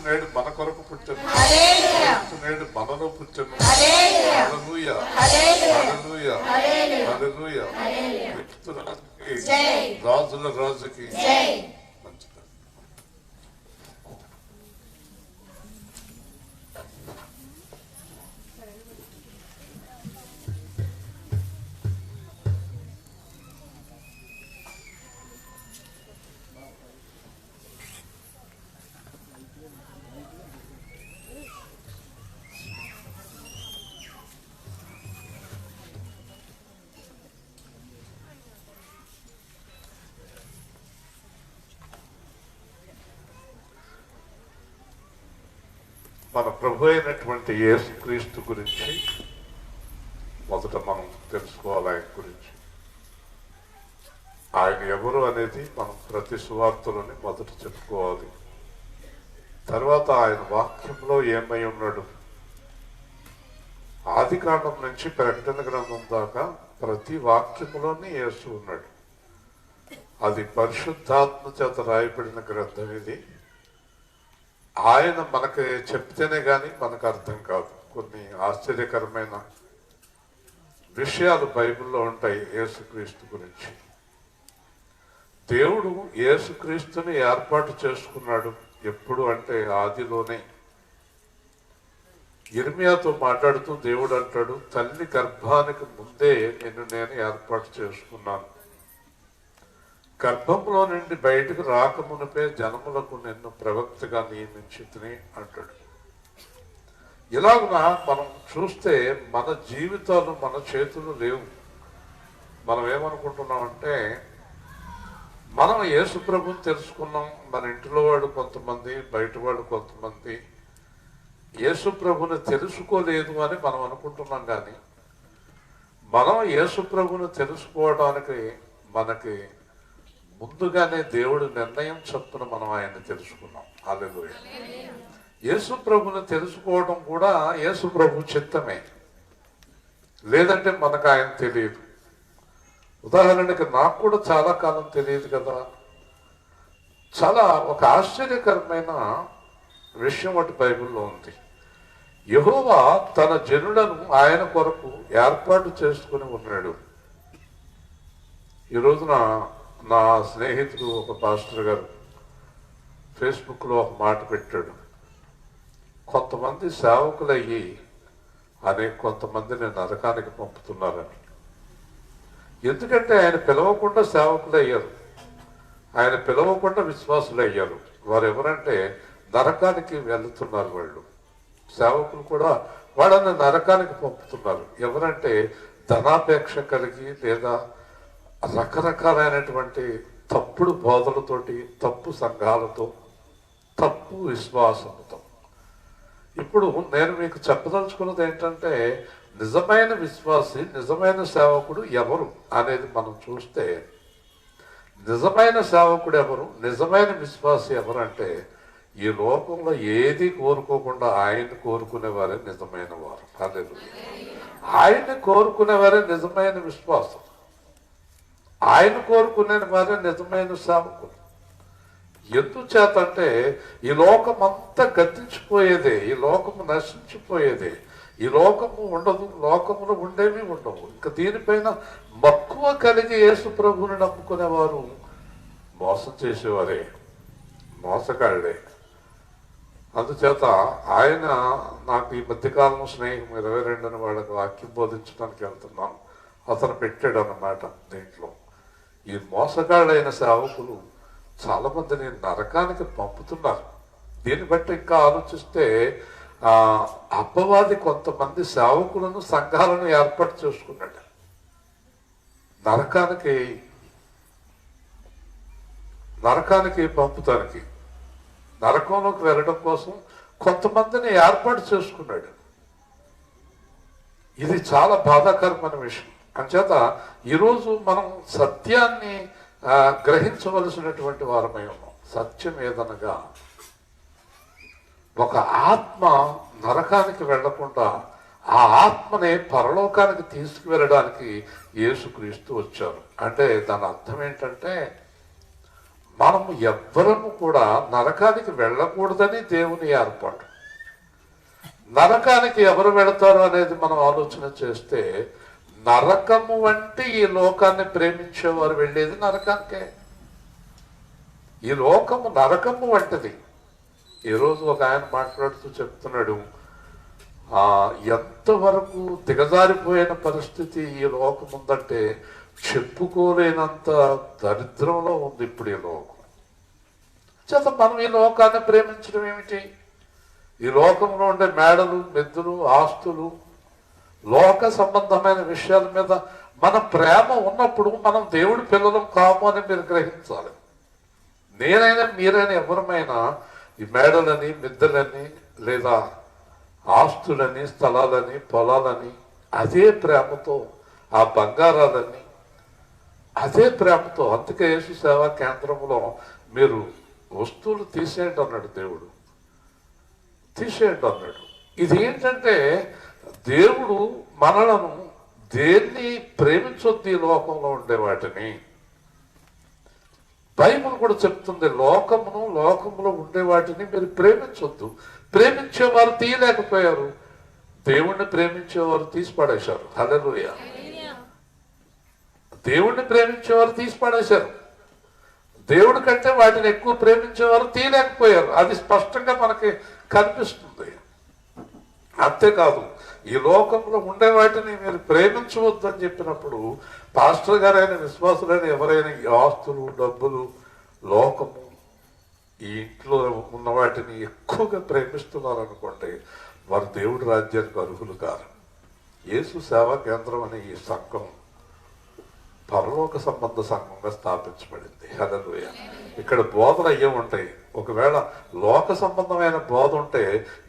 నేడు మన కొరకు పుట్టెను, క్రీస్తు నేడు మనలో పుట్టెను. హల్లెలూయా, హల్లెలూయా, హల్లెలూయా. క్రీస్తు రాజుకి, రాజుల రాజుకి మంచిది. మన ప్రభు అయినటువంటి యేసుక్రీస్తు గురించి మొదట మనం తెలుసుకోవాలి. ఆయన గురించి, ఆయన ఎవరు అనేది మనం ప్రతి సువార్తలోని మొదట చెప్పుకోవాలి. తర్వాత ఆయన వాక్యంలో ఏమై ఉన్నాడు. ఆది కాండం నుంచి ప్రకటన గ్రంథం దాకా ప్రతి వాక్యంలోని యేసు ఉన్నాడు. అది పరిశుద్ధాత్మ చేత రాయబడిన గ్రంథం ఇది. ఆయన మనకి చెప్తేనే కానీ మనకు అర్థం కాదు. కొన్ని ఆశ్చర్యకరమైన విషయాలు బైబిల్లో ఉంటాయి యేసుక్రీస్తు గురించి. దేవుడు యేసుక్రీస్తుని ఏర్పాటు చేసుకున్నాడు ఎప్పుడు అంటే ఆదిలోనే. ఇర్మియాతో మాట్లాడుతూ దేవుడు అంటాడు, తల్లి గర్భానికి ముందే నిన్ను నేను ఏర్పాటు చేసుకున్నాను, గర్భంలో నుండి బయటకు రాకమునిపే జనములకు నిన్ను ప్రవక్తగా నియమించితిని అంటాడు. ఇలాగున మనం చూస్తే మన జీవితాలు మన చేతులు లేవు. మనం ఏమనుకుంటున్నామంటే, మనం యేసు ప్రభుని తెలుసుకున్నాం, మన ఇంటిలో వాడు కొంతమంది, బయట వాడు కొంతమంది యేసు ప్రభుని తెలుసుకోలేదు అని మనం అనుకుంటున్నాం. కానీ మనం యేసు ప్రభుని తెలుసుకోవడానికి మనకి ముందుగానే దేవుడు నిర్ణయం చొప్పున మనం ఆయన్ని తెలుసుకున్నాం. హల్లెలూయా. యేసు ప్రభుని తెలుసుకోవడం కూడా యేసు ప్రభు చిత్తమే, లేదంటే మనకు ఆయన తెలియదు. ఉదాహరణకి నాకు కూడా చాలా కాలం తెలియదు కదా. చాలా ఒక ఆశ్చర్యకరమైన విషయం ఒకటి బైబిల్లో ఉంది. యెహోవా తన జనులను ఆయన కొరకు ఏర్పాటు చేసుకుని ఉన్నాడు. ఈ రోజున నా స్నేహితుడు ఒక పాస్టర్ గారు ఫేస్బుక్లో ఒక మాట పెట్టాడు, కొంతమంది సేవకులయ్యి కొంతమందిని నరకానికి పంపుతున్నారని. ఎందుకంటే ఆయన పిలవకుండా సేవకులు అయ్యారు, ఆయన పిలవకుండా విశ్వాసులు అయ్యారు. వారు ఎవరంటే నరకానికి వెళుతున్నారు. వాళ్ళు సేవకులు కూడా వాళ్ళని నరకానికి పంపుతున్నారు. ఎవరంటే ధనాపేక్ష కలిగి లేదా రకరకాలైనటువంటి తప్పుడు బోధలతోటి, తప్పు సంఘాలతో, తప్పు విశ్వాసంతో. ఇప్పుడు నేను మీకు చెప్పదలుచుకున్నది ఏంటంటే, నిజమైన విశ్వాసి, నిజమైన సేవకుడు ఎవరు అనేది మనం చూస్తే, నిజమైన సేవకుడు ఎవరు, నిజమైన విశ్వాసి ఎవరు అంటే, ఈ లోకంలో ఏది కోరుకోకుండా ఆయన్ని కోరుకునేవారే నిజమైన వారు. హల్లెలూయా. ఆయన్ని కోరుకునేవారే నిజమైన విశ్వాసం, ఆయన కోరుకునే వారే నిజమైన సేవకులు. ఎందుచేత అంటే ఈ లోకం అంతా గతించిపోయేదే, ఈ లోకము నశించిపోయేదే, ఈ లోకము ఉండదు, లోకములు ఉండేవి ఉండవు. ఇంకా దీనిపైన మక్కువ కలిగి యేసు ప్రభువుని నమ్ముకునేవారు మోసం చేసేవారే, మోసగాళ్ళే. అందుచేత ఆయన నాకు ఈ మధ్యకాలం స్నేహం 22న వాళ్ళకి వాక్యం బోధించడానికి వెళ్తున్నాం, అతను పెట్టాడు అన్నమాట. దీంట్లో ఈ మోసగాళ్ళైన సేవకులు చాలా మందిని నరకానికి పంపుతున్నారు. దీన్ని బట్టి ఇంకా ఆలోచిస్తే అపవాది కొంతమంది సేవకులను, సంఘాలను ఏర్పాటు చేసుకున్నాడు నరకానికి పంపుతానికి, నరకంలోకి వెళ్ళడం కోసం కొంతమందిని ఏర్పాటు చేసుకున్నాడు. ఇది చాలా బాధాకరమైన విషయం. అంచేత ఈరోజు మనం సత్యాన్ని గ్రహించవలసినటువంటి వారమై ఉన్నాం. సత్యం ఏదనగా, ఒక ఆత్మ నరకానికి వెళ్లకుండా ఆ ఆత్మని పరలోకానికి తీసుకువెళ్ళడానికి యేసుక్రీస్తు వచ్చారు. అంటే దాని అర్థం ఏంటంటే, మనము ఎవ్వరము కూడా నరకానికి వెళ్ళకూడదని దేవుని ఏర్పాటు. నరకానికి ఎవరు వెళతారు అనేది మనం ఆలోచన చేస్తే, నరకము వంటి ఈ లోకాన్ని ప్రేమించేవారు వెళ్ళేది నరకానికే. ఈ లోకము నరకము వంటిది. ఈరోజు ఒక ఆయన మాట్లాడుతూ చెప్తున్నాడు, ఎంతవరకు దిగజారిపోయిన పరిస్థితి ఈ లోకం ఉందంటే చెప్పుకోలేనంత దరిద్రంలో ఉంది ఇప్పుడు ఈ లోకం. చేత మనం ఈ లోకాన్ని ప్రేమించడం ఏమిటి? ఈ లోకంలో ఉండే మేడలు, మెద్దులు, ఆస్తులు, లోక సంబంధమైన విషయాల మీద మన ప్రేమ ఉన్నప్పుడు మనం దేవుడి పిల్లలం కాము అని మీరు గ్రహించాలి. నేనైనా మీరైనా ఎవరమైనా ఈ మేడలని, మిద్దలని, లేదా ఆస్తులని, స్థలాలని, పొలాలని అదే ప్రేమతో, ఆ బంగారాలని అదే ప్రేమతో, అందుకే యేసు సేవా కేంద్రంలో మీరు వస్తువులు తీసేయండి అన్నాడు దేవుడు. తీసేయండి అన్నాడు. ఇది ఏంటంటే దేవుడు మనలను దేన్ని ప్రేమించొద్దు, ఈ లోకంలో ఉండే వాటిని. బైబిల్ కూడా చెప్తుంది, లోకంలో ఉండే వాటిని మీరు ప్రేమించొద్దు. ప్రేమించేవారు తీయలేకపోయారు, దేవుణ్ణి ప్రేమించేవారు తీసి పడేశారు. హల్లెలూయా. దేవుణ్ణి ప్రేమించేవారు తీసి పడేశారు. దేవుడి కంటే వాటిని ఎక్కువ ప్రేమించేవారు తీయలేకపోయారు. అది స్పష్టంగా మనకి కనిపిస్తుంది. అంతేకాదు, ఈ లోకంలో ఉండే వాటిని మీరు ప్రేమించవద్దు అని చెప్పినప్పుడు, పాస్టర్ గారైన, విశ్వాసులైన ఎవరైనా ఈ ఆస్తులు, డబ్బులు, లోకము, ఈ ఇంట్లో ఉన్న వాటిని ఎక్కువగా ప్రేమిస్తున్నారు అనుకోండి, వారు దేవుడి రాజ్యానికి అర్హులు కారు. యేసు సేవా కేంద్రం అనే ఈ సంఘం పరలోక సంబంధ సంఘంగా స్థాపించబడింది. హల్లెలూయా. ఇక్కడ బోధలు అయ్యే ఉంటాయి. ఒకవేళ లోక సంబంధమైన బోధ ఉంటే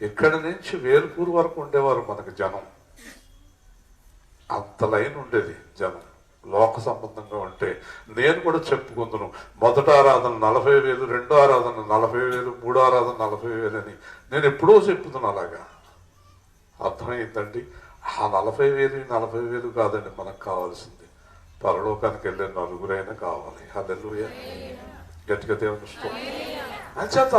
ఇక్కడి నుంచి వేలుపూరు వరకు ఉండేవారు మనకు జనం. అంత లైన్ ఉండేది జనం లోక సంబంధంగా ఉంటే. నేను కూడా చెప్పుకుందును, మొదటి ఆరాధన 40,000, రెండో ఆరాధన 40,000, మూడో ఆరాధన 40,000 అని నేను ఎప్పుడో చెప్పుతున్నాను. అలాగా అర్థమైందండి. ఆ 40,000, 40,000 కాదండి మనకు కావాల్సింది. పరలోకానికి వెళ్ళే నలుగురైనా కావాలి. హల్లెలూయా. గట్టిగా దేవుని స్తోత్రం. అంచేత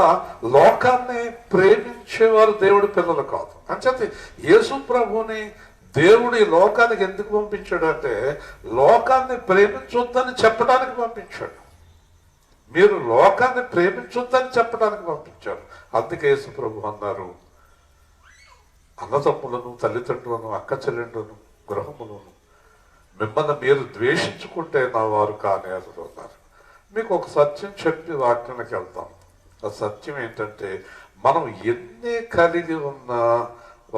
లోకాన్ని ప్రేమించేవారు దేవుడి పిల్లలు కాదు. అంచేత యేసు ప్రభుని దేవుడు ఈ లోకానికి ఎందుకు పంపించాడు అంటే, లోకాన్ని ప్రేమించొద్దని చెప్పడానికి పంపించాడు. మీరు లోకాన్ని ప్రేమించొద్దని చెప్పడానికి పంపించారు. అందుకే యేసు ప్రభు అన్నారు, అన్నదమ్ములను, తల్లిదండ్రులను, అక్క చెల్లెండ్రులను, గృహములను మిమ్మల్ని మీరు ద్వేషించుకుంటే నా వారు కానే అన్నారు. మీకు ఒక సత్యం చెప్పి వాక్యానికి వెళ్తాం. ఆ సత్యం ఏంటంటే, మనం ఎన్ని కలిగి ఉన్నా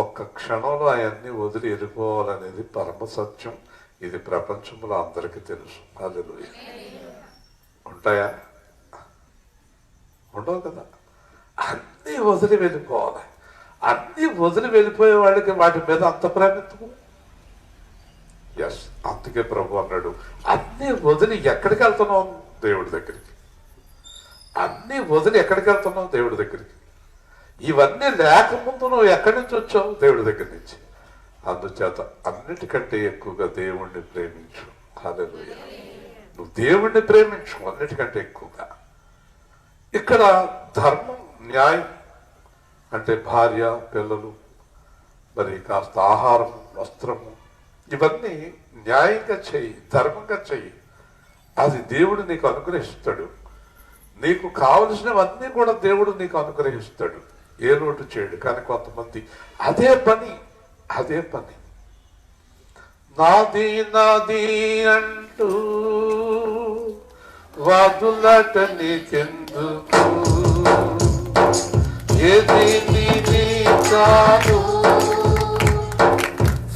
ఒక్క క్షణంలో అవన్నీ వదిలి వెళ్ళిపోవాలనేది పరమ సత్యం. ఇది ప్రపంచంలో అందరికీ తెలుసు. హల్లెలూయా. ఉంటాయా? ఉండవు కదా. అన్నీ వదిలి వెళ్ళిపోవాలి. అన్నీ వదిలి వెళ్ళిపోయే వాళ్ళకి వాటి మీద అంత ప్రేమ ఎందుకు? ఎస్, అందుకే ప్రభు అన్నాడు, అన్నీ వదిలి ఎక్కడికి వెళ్తున్నావు? దేవుడి దగ్గరికి. అన్నీ వదిలి ఎక్కడికి వెళ్తున్నావు? దేవుడి దగ్గరికి. ఇవన్నీ లేకముందు నువ్వు ఎక్కడి నుంచి వచ్చావు? దేవుడి దగ్గర నుంచి. అందుచేత అన్నిటికంటే ఎక్కువగా దేవుణ్ణి ప్రేమించు. హల్లెలూయా. నువ్వు దేవుణ్ణి ప్రేమించు అన్నిటికంటే ఎక్కువగా. ఇక్కడ ధర్మం, న్యాయం అంటే భార్య, పిల్లలు, మరి కాస్త ఆహారం, వస్త్రము, ఇవన్నీ న్యాయంగా చెయ్యి, ధర్మంగా చెయ్యి. అది దేవుడు నీకు అనుగ్రహిస్తాడు. నీకు కావలసినవన్నీ కూడా దేవుడు నీకు అనుగ్రహిస్తాడు. ఏ లోటు చేయడు. కానీ కొంతమంది అదే పని నాది నాది అంటూ వాదులాట నీకెందుకు, ఏది నీది కాదు,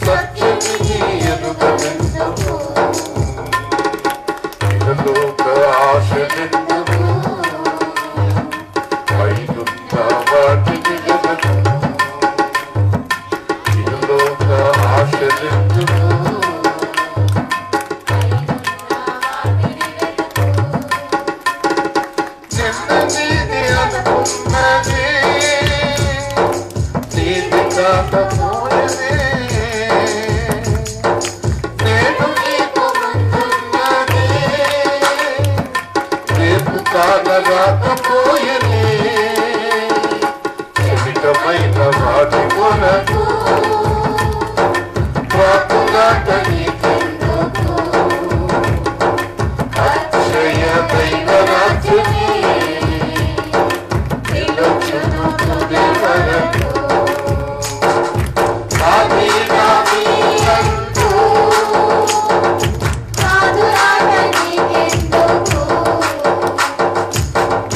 సత్యమిది ఎరుగనెందుకు, ఇహలోక ఆశనెందుకు, పైనున్న వాటిని వెదకు, ఇహలోక ఆశనెందుకు, నిన్న నీది అనుకున్నది నీది కాకపోయే, నేను నీకు ముందున్నది రేపు కానరాకపోయనే చెవిటమైన వాటి కొరకు ప్రాకులాట నీకెందుకు అక్షయ దైవ రాజ్యమే నిలుచును తుది వరకు నాది నాది అంటూ కాదురాట నీకెందుకు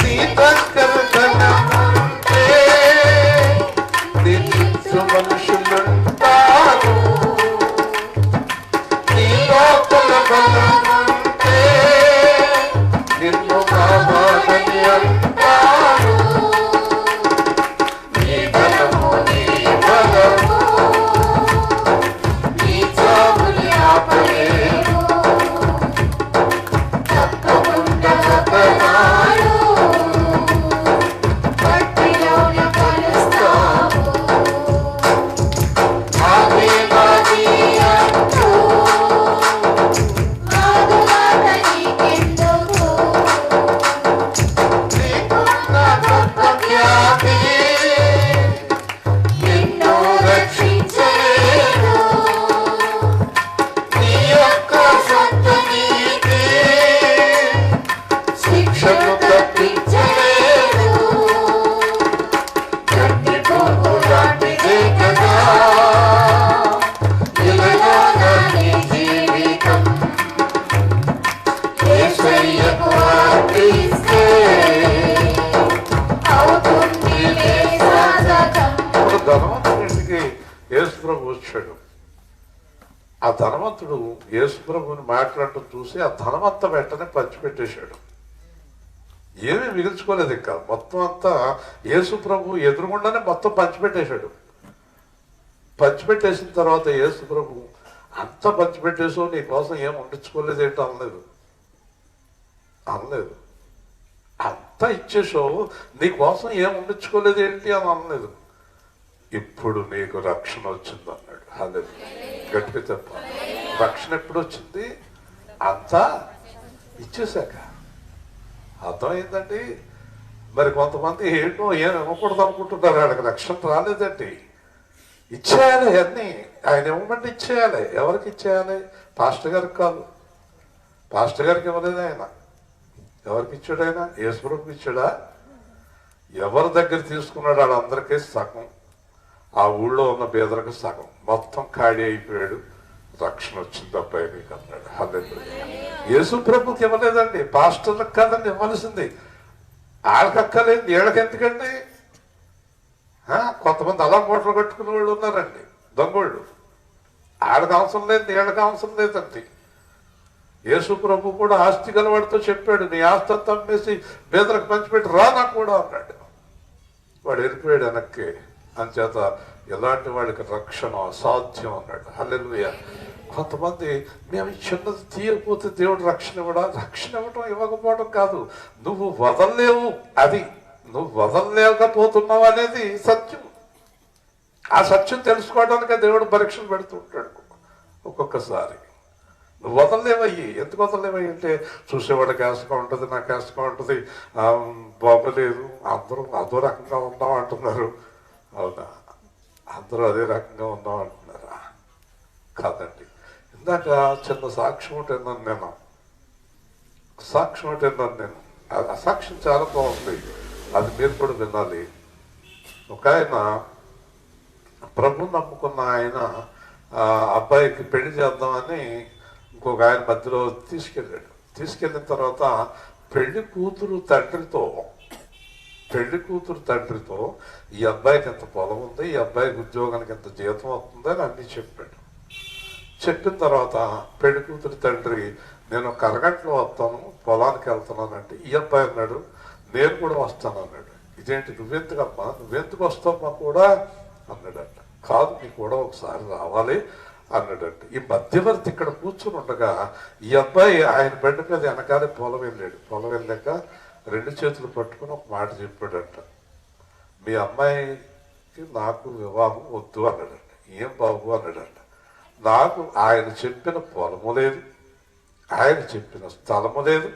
నీ దగ్గర ధనముంటే నీ చుట్టూ మనుషులుంటారు నీ లోపల బలముంటే నిన్ను కావాలని అంటారు నీ బలము నీ బలము నీ చావుని ఆపలేవు తప్పకుండా ఒకనాడు మట్టిలోన కలుస్తావు నాది నాది అంటూ కాదురాట నీకెందుకు నీకున్న గొప్ప ఖ్యాతి నిన్ను రక్షించలేదు నీ యొక్క సొంత నీతి శిక్షను తప్పించలేదు గట్టి పువ్వు లాంటిదే కదా ఇలాగ నీ జీవితం యేసయ్యకు అర్పిస్తే అవుతుంది నీ సాధకం ఇప్పుడు ధనవంతుడింటికి యేసుప్రభు వచ్చాడు. ఆ ధనవంతుడు యేసుప్రభుని మాట్లాడటం చూసి ఆ ధనమంతా వెంటనే పంచిపెట్టేశాడు. ఏమీ మిగిల్చుకోలేదు. ఇంకా మొత్తం అంతా యేసుప్రభు ఎదురుగుండానే మొత్తం పంచిపెట్టేశాడు. పంచిపెట్టేసిన తర్వాత యేసుప్రభు అంతా పంచిపెట్టేసో నీ కోసం ఏం వండించుకోలేదు ఏంటో అనలేదు. అంతా ఇచ్చేసో నీ కోసం ఏం వండించుకోలేదు ఏంటి అని అనలేదు. ఇప్పుడు నీకు రక్షణ వచ్చింది అన్నాడు. హల్లెలూయా. గట్టిగా చెప్పాలి. రక్షణ ఎప్పుడు వచ్చింది? అంతా ఇచ్చేశాక. అర్థమైందండి. మరి కొంతమంది ఏంటో ఏం ఇవ్వకూడదు అనుకుంటున్నారు. వాళ్ళకి రక్షణ రాలేదండి. ఇచ్చేయాలి అన్నీ. ఆయన ఇవ్వమంటే ఇచ్చేయాలి. ఎవరికి ఇచ్చేయాలి? పాస్టర్ గారికి కాదు. పాస్టర్ గారికి ఇవ్వలేదు ఆయన. ఎవరికి ఇచ్చాడు ఆయన? యేసుప్రభుకి ఇచ్చాడా? ఎవరి దగ్గర తీసుకున్నాడు వాళ్ళందరికీ సగం. ఆ ఊళ్ళో ఉన్న బేదలకు సగం. మొత్తం ఖాళీ అయిపోయాడు. రక్షణ వచ్చింది అబ్బాయి నీకు అన్నాడు. హల్లెలూయా. యేసుప్రభుకి ఇవ్వలేదండి. పాస్టర్లకు కాదండి ఇవ్వాల్సింది. వాళ్ళకి అక్కలేదు. వీళ్ళకి ఎందుకండి? కొంతమంది అలా మూటలు కట్టుకునే వాళ్ళు ఉన్నారండి, దొంగోళ్ళు. వాళ్ళకి అవసరం లేదు, వీళ్ళకి అవసరం లేదండి. యేసు ప్రభు కూడా ఆస్తి గలవాడితో చెప్పాడు, నీ ఆస్తి అంతా అమ్మేసి బేదలకు పంచిపెట్టి రా నాకు కూడా అన్నాడు. వాడు వెళ్ళిపోయాడు వెనక్కి. అంచేత ఎలాంటి వాడికి రక్షణ అసాధ్యం అన్నాడు. హల్లెలూయా. కొంతమంది మేము చిన్నది తీయకపోతే దేవుడు రక్షణ ఇవ్వడా? రక్షణ ఇవ్వటం ఇవ్వకపోవడం కాదు, నువ్వు వదలలేవు. అది నువ్వు వదలలేకపోతున్నావు అనేది సత్యం. ఆ సత్యం తెలుసుకోవడానికే దేవుడు పరీక్షలు పెడుతుంటాడు ఒక్కొక్కసారి. నువ్వు వదలలేవయ్యి. ఎందుకు వదలలేవయ్యి అంటే చూసేవాడికి ఆశగా ఉంటుంది, నాకు ఆశగా ఉంటుంది, బాగోలేదు, అందరూ అదో రకంగా ఉన్నాం అంటున్నారు. అవునా? అందరూ అదే రకంగా ఉన్నాం అంటున్నారా? కాదండి. ఇందాక చిన్న సాక్ష్యం ఒకటి విన్నాను నేను. ఆ సాక్ష్యం చాలా బాగుంది. అది మీరు కూడా వినాలి. ఒక ఆయన ప్రభు నమ్ముకున్న ఆయన అబ్బాయికి పెళ్లి చేద్దామని ఇంకొక ఆయన మధ్యలో తీసుకెళ్ళిన తర్వాత పెళ్లి కూతురు తండ్రితో ఈ అబ్బాయికి ఎంత పొలం ఉంది, ఈ అబ్బాయికి ఉద్యోగానికి ఎంత జీతం వస్తుంది అని అన్నీ చెప్పాడు. చెప్పిన తర్వాత పెళ్లి కూతురు తండ్రి నేను ఒక అరగంటలో వస్తాను, పొలానికి వెళ్తున్నానంటే ఈ అబ్బాయి అన్నాడు నేను కూడా వస్తాను అన్నాడు. ఇదేంటి నువ్వెందుకమ్మా, నువ్వెందుకు వస్తావమ్మా కూడా అన్నాడంట. కాదు నీ కూడా ఒకసారి రావాలి అన్నాడంట. ఈ మధ్యవర్తి ఇక్కడ కూర్చుని ఉండగా ఈ అబ్బాయి ఆయన బండి మీద వెనకాలే పొలం వెళ్ళాక రెండు చేతులు పట్టుకుని ఒక మాట చెప్పాడంట, మీ అమ్మాయికి నాకు వివాహం వద్దు అన్నాడంట. ఏం బాబు అన్నాడంట. నాకు ఆయన చెప్పిన పొలము లేదు, ఆయన చెప్పిన స్థలము లేదు,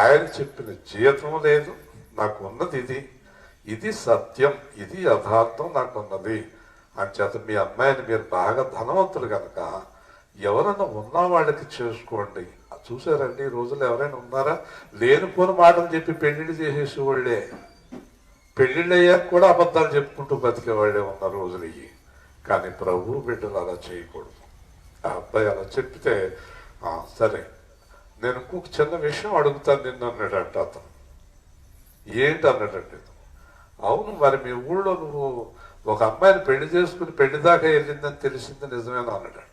ఆయన చెప్పిన జీతం లేదు, నాకు ఉన్నది ఇది, ఇది సత్యం, ఇది యథార్థం నాకు ఉన్నది. అంచేత మీ అమ్మాయిని మీరు బాగా ధనవంతులు కనుక ఎవరైనా ఉన్న వాళ్ళకి చేసుకోండి. చూసారండి, ఈ రోజులు ఎవరైనా ఉన్నారా? లేనిపోని మాటలు చెప్పి పెళ్లిళ్ళు చేసేసేవాళ్ళే, పెళ్లిళ్ళు అయ్యాక కూడా అబద్ధాలు చెప్పుకుంటూ బతికేవాళ్ళే ఉన్న రోజులు ఇవి. కానీ ప్రభు బిడ్డలు అలా చేయకూడదు. ఆ అబ్బాయి అలా చెప్తే సరే నేను ఇంకొక చిన్న విషయం అడుగుతాను నిన్ను అన్నాడంట అతను. ఏంటి అన్నాడంటే, అవును మరి మీ ఊళ్ళో నువ్వు ఒక అమ్మాయిని పెళ్లి చేసుకుని పెళ్లి దాకా వెళ్ళిందని తెలిసింది నిజమేనా అన్నాడు.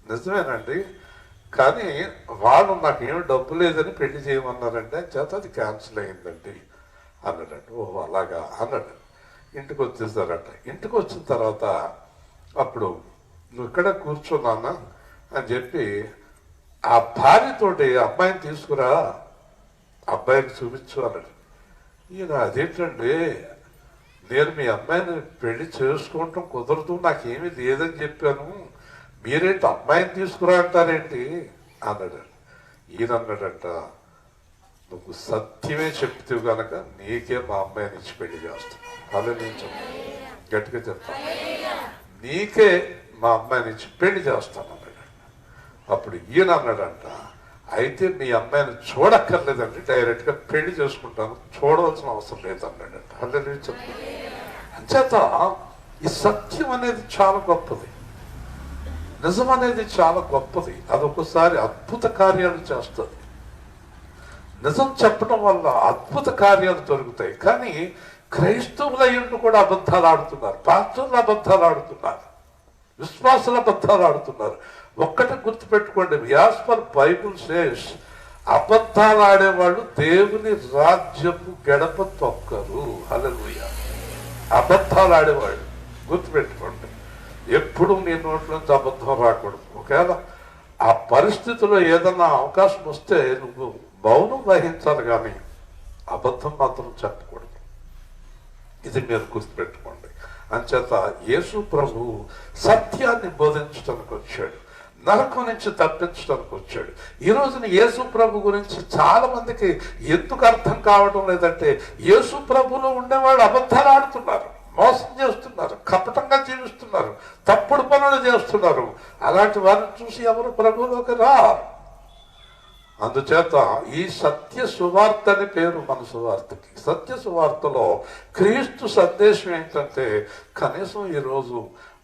నిజమేనండి, కానీ వాళ్ళు నాకేమి డబ్బు లేదని పెళ్లి చేయమన్నారంటే చేత అది క్యాన్సిల్ అయిందండి అన్నాడంట. ఓహో అలాగా అన్నాడు. ఇంటికి వచ్చేసారంట. ఇంటికి వచ్చిన తర్వాత అప్పుడు నువ్వు ఇక్కడ కూర్చున్నానా అని చెప్పి ఆ భార్యతోటి అబ్బాయిని తీసుకురా, అబ్బాయికి చూపించు అన్నాడు. ఈయన అదేంటండి, నేను మీ అమ్మాయిని పెళ్లి చేసుకోవటం కుదరదు, నాకేమీ లేదని చెప్పాను, మీరేంటి అమ్మాయిని తీసుకురా అంటారేంటి అన్నాడు. ఈయన అన్నాడంట, నువ్వు సత్యమే చెప్తూ కనుక నీకే మా అమ్మాయిని ఇచ్చి పెళ్లి చేస్తాను. అలా నేను చెప్తాను, గట్టిగా చెప్తాను, నీకే మా అమ్మాయిని ఇచ్చి పెళ్లి చేస్తాను అన్నాడు. అప్పుడు ఈయన అన్నాడంట, అయితే మీ అమ్మాయిని చూడక్కర్లేదండి, డైరెక్ట్గా పెళ్లి చేసుకుంటాను, చూడవలసిన అవసరం లేదన్నాడంట. అలా నేను చెప్తాను. అంచేత ఈ సత్యం అనేది చాలా గొప్పది, నిజం అనేది చాలా గొప్పది. అది ఒక్కోసారి అద్భుత కార్యాలు చేస్తుంది. నిజం చెప్పడం వల్ల అద్భుత కార్యాలు దొరుకుతాయి. కానీ క్రైస్తవుల ఎందు కూడా అబద్ధాలు ఆడుతున్నారు, పాస్టర్లు అబద్ధాలు ఆడుతున్నారు, విశ్వాసులు అబద్ధాలు ఆడుతున్నారు. ఒక్కటి గుర్తుపెట్టుకోండి, యాజ్ పర్ బైబుల్ సేస్, అబద్ధాలు ఆడేవాళ్ళు దేవుని రాజ్యపు గడప తొక్కరు. హల్లెలూయా. అబద్ధాలు ఆడేవాళ్ళు గుర్తుపెట్టుకోండి, ఎప్పుడు నీ నోట్లోంచి అబద్ధం రాకూడదు. ఒకవేళ ఆ పరిస్థితిలో ఏదన్నా అవకాశం వస్తే నువ్వు మౌనం వహించాలి, కానీ అబద్ధం మాత్రం చెప్పకూడదు. ఇది మీరు గుర్తుపెట్టుకోండి. అంచేత యేసు ప్రభు సత్యాన్ని బోధించడానికి వచ్చాడు, నరకం నుంచి తప్పించడానికి వచ్చాడు. ఈ రోజున యేసు ప్రభు గురించి చాలా మందికి ఎందుకు అర్థం కావడం లేదంటే, యేసు ప్రభులో ఉండేవాళ్ళు అబద్ధాలు ఆడుతున్నారు, మోసం చేస్తున్నారు, కపటంగా జీవిస్తున్నారు, తప్పుడు పనులు చేస్తున్నారు. అలాంటి వారిని చూసి ఎవరు ప్రభువులోకి రారు. అందుచేత ఈ సత్య సువార్త అని పేరు మన సువార్తకి. సత్య సువార్తలో క్రీస్తు సందేశం ఏంటంటే, కనీసం ఈరోజు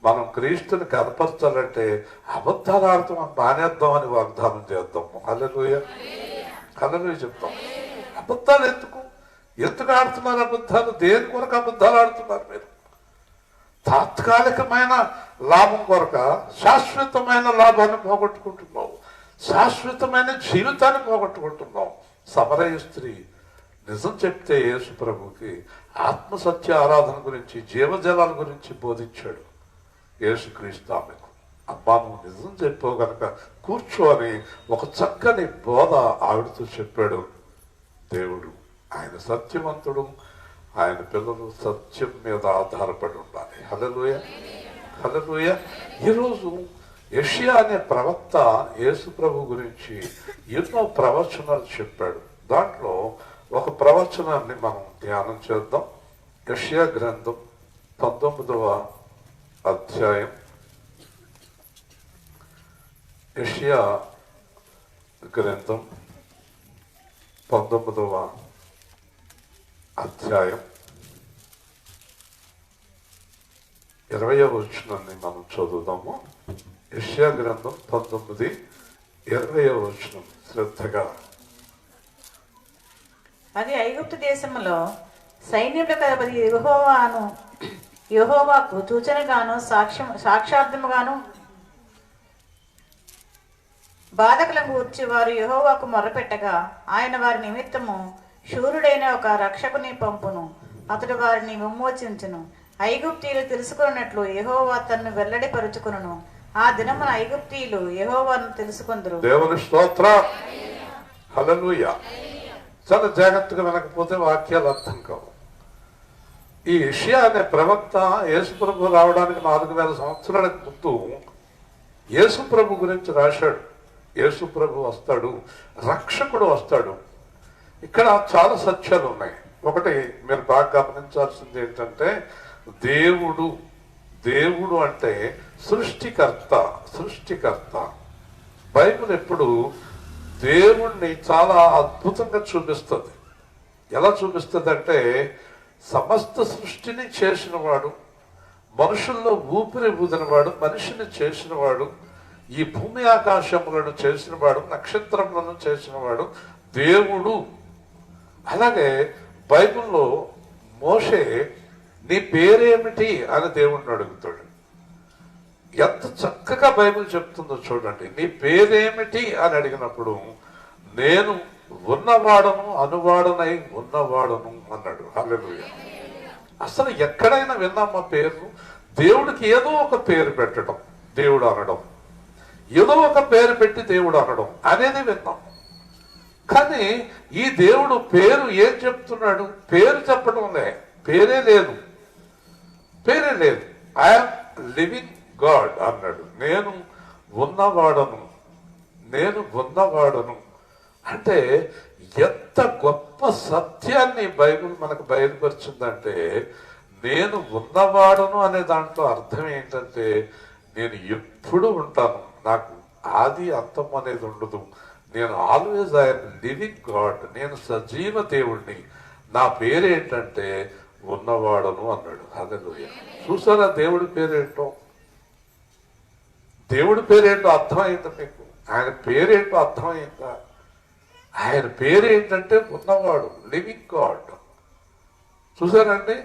మనం క్రీస్తుని కనపరచాలంటే అబద్ధాలు ఆడతాం, మానేద్దామని వాగ్దానం చేద్దాము. హల్లెలూయా, హల్లెలూయా చెప్తాం. అబద్ధాలు ఎందుకు ఆడుతున్నారు? అబద్ధాలు దేని కొరకు అబద్ధాలు ఆడుతున్నారు మీరు? తాత్కాలికమైన లాభం కొరక శాశ్వతమైన లాభాన్ని పోగొట్టుకుంటున్నావు, శాశ్వతమైన జీవితాన్ని పోగొట్టుకుంటున్నాం. సమరయ స్త్రీ నిజం చెప్తే యేసు ప్రభుకి ఆత్మసత్య ఆరాధన గురించి, జీవజలాల గురించి బోధించాడు యేసుక్రీస్తు ఆమెకు. అమ్మా నువ్వు నిజం చెప్పావు కనుక కూర్చోని ఒక చక్కని బోధ ఆవిడతో చెప్పాడు దేవుడు. ఆయన సత్యవంతుడు, ఆయన పిల్లలు సత్యం మీద ఆధారపడి ఉండాలి. హల్లెలూయా, హల్లెలూయా. ఈరోజు యెషయా అనే ప్రవక్త యేసు ప్రభు గురించి ఎన్నో ప్రవచనాలు చెప్పాడు. దాంట్లో ఒక ప్రవచనాన్ని మనం ధ్యానం చేద్దాం. యెషయా గ్రంథం 19వ అధ్యాయం. యెషయా గ్రంథం 19వ అధ్యాయం 20వ వచనాన్ని మనం చదువుదాము. యెషయా గ్రంథం 19:20వ వచనం శ్రద్ధగా. అది ఐగుప్తు దేశంలో సైన్యములకు అధిపతి యెహోవాకు సూచనగాను సాక్షార్థముగాను బాధకులను గూర్చి వారు యెహోవాకు మొరపెట్టగా ఆయన వారి నిమిత్తము శూరుడైన ఒక రక్షకుని పంపును, అతడు వారిని విమోచించును. ఐగుప్తీయులు తెలుసుకున్నట్లు యెహోవా తన్ను వెల్లడిపరుచుకును. ఆ దినమున ఐగుప్తీయులు యెహోవాను తెలుసుకొందురు. దేవుని స్తోత్రం. హల్లెలూయా. చాలా జాగ్రత్తగా వినకపోతే వాక్యాలు అర్థం కావు. ఈ యెషయా అనే ప్రవక్త యేసు ప్రభు రావడానికి 4000 సంవత్సరాలకు ముందు యేసు ప్రభు గురించి రాశాడు. యేసు ప్రభు వస్తాడు, రక్షకుడు వస్తాడు. ఇక్కడ చాలా సత్యాలు ఉన్నాయి. ఒకటి మీరు బాగా గమనించాల్సింది ఏంటంటే దేవుడు దేవుడు అంటే సృష్టికర్త. సృష్టికర్త బైబిల్ ఎప్పుడు దేవుణ్ణి చాలా అద్భుతంగా చూపిస్తుంది. ఎలా చూపిస్తుంది అంటే సమస్త సృష్టిని చేసినవాడు, మనుషుల్లో ఊపిరి ఊదినవాడు, మనిషిని చేసినవాడు, ఈ భూమి ఆకాశములను చేసినవాడు, నక్షత్రములను చేసినవాడు దేవుడు. అలాగే బైబిల్లో మోషే నీ పేరేమిటి అని దేవుణ్ణి అడుగుతాడు. ఎంత చక్కగా బైబిల్ చెప్తుందో చూడండి. నీ పేరేమిటి అని అడిగినప్పుడు నేను ఉన్నవాడను అనువాడనై ఉన్నవాడను అన్నాడు. హల్లెలూయా. అసలు ఎక్కడైనా విన్నామా పేరు? దేవుడికి ఏదో ఒక పేరు పెట్టడం, దేవుడు అనడం, ఏదో ఒక పేరు పెట్టి దేవుడు అనడం అనేది విన్నాం. కానీ ఈ దేవుడు పేరు ఏం చెప్తున్నాడు? పేరు చెప్పడంలే, పేరే లేదు, పేరే లేదు. ఐఎమ్ లివింగ్ గాడ్ అన్నాడు. నేను ఉన్నవాడను, నేను ఉన్నవాడను. అంటే ఎంత గొప్ప సత్యాన్ని బైబిల్ మనకు బయలుపరిచిందంటే, నేను ఉన్నవాడను అనే దాంట్లో అర్థం ఏంటంటే నేను ఎప్పుడు ఉంటాను, నాకు ఆది అంతం అనేది ఉండదు. నేను ఆల్వేజ్ ఐఎమ్ లివింగ్ గాడ్, నేను సజీవ దేవుణ్ణి. నా పేరేంటంటే ఉన్నవాడను అన్నాడు. హల్లెలూయా. చూసారా దేవుడి పేరేంటో? దేవుడి పేరేంటో అర్థమైందా మీకు? ఆయన పేరేంటో అర్థమైందా? ఆయన పేరేంటంటే ఉన్నవాడు, లివింగ్ గాడ్. చూసారండి,